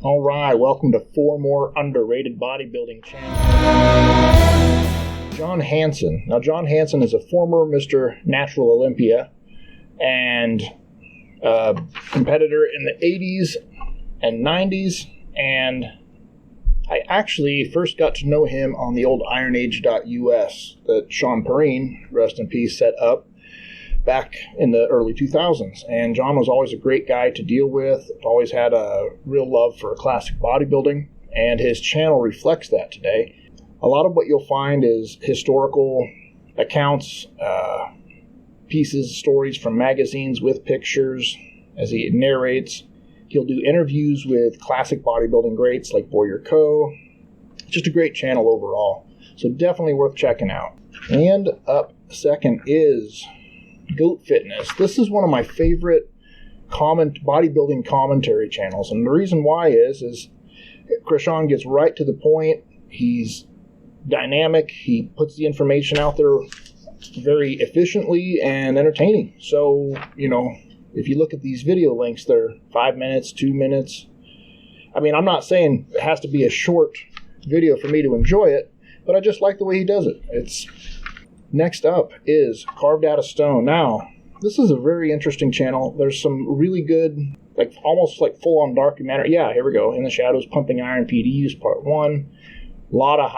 All right, welcome to 4 more underrated bodybuilding channels. John Hansen. Now, John Hansen is a former Mr. Natural Olympia and a competitor in the 80s and 90s, and I actually first got to know him on the old IronAge.us that Sean Perrine, rest in peace, set up back in the early 2000s. And John was always a great guy to deal with, always had a real love for classic bodybuilding, and his channel reflects that today. A lot of what you'll find is historical accounts, pieces, stories from magazines with pictures as he narrates. He'll do interviews with classic bodybuilding greats like Boyer Coe. Just a great channel overall, so definitely worth checking out. And up second is Goat Fitness. This is one of my favorite bodybuilding commentary channels, and the reason why is Krishan gets right to the point. He's dynamic. He puts the information out there very efficiently and entertaining. So, if you look at these video links, they're 5 minutes, 2 minutes. I mean, I'm not saying it has to be a short video for me to enjoy it, but I just like the way he does it. Next up is Carved Out of Stone. Now, this is a very interesting channel. There's some really good, almost full-on documentary. Yeah, here we go. In the Shadows, Pumping Iron PDUs, Part 1. A lot of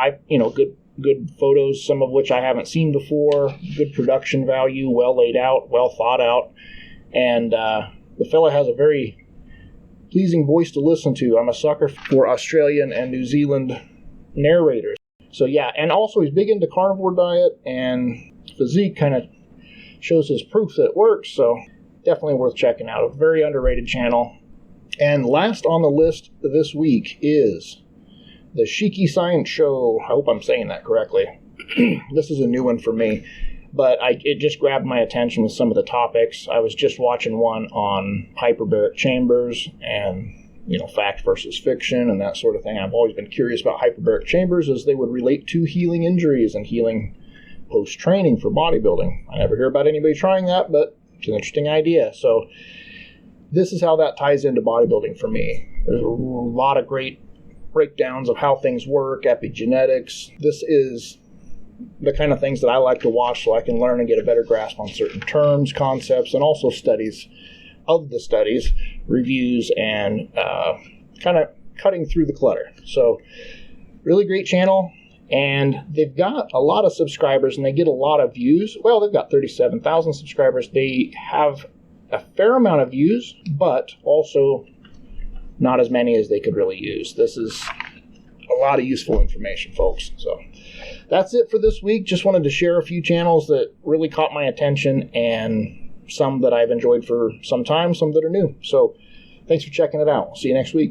good photos, some of which I haven't seen before. Good production value, well laid out, well thought out. And the fella has a very pleasing voice to listen to. I'm a sucker for Australian and New Zealand narrators. So yeah, and also he's big into carnivore diet, and physique kind of shows his proof that it works, so definitely worth checking out. A very underrated channel. And last on the list this week is the Shiki Science Show. I hope I'm saying that correctly. This is a new one for me, but it just grabbed my attention with some of the topics. I was just watching one on hyperbaric chambers and fact versus fiction and that sort of thing. I've always been curious about hyperbaric chambers as they would relate to healing injuries and healing post-training for bodybuilding. I never hear about anybody trying that, but it's an interesting idea. So this is how that ties into bodybuilding for me. There's a lot of great breakdowns of how things work, epigenetics. This is the kind of things that I like to watch so I can learn and get a better grasp on certain terms, concepts, and also studies of the studies, reviews, and kind of cutting through the clutter. So really great channel, and they've got a lot of subscribers and they get a lot of views. Well, they've got 37,000 subscribers. They have a fair amount of views, but also not as many as they could really use. This is a lot of useful information, folks. So that's it for this week. Just wanted to share a few channels that really caught my attention, and some that I've enjoyed for some time, some that are new. So thanks for checking it out. See you next week.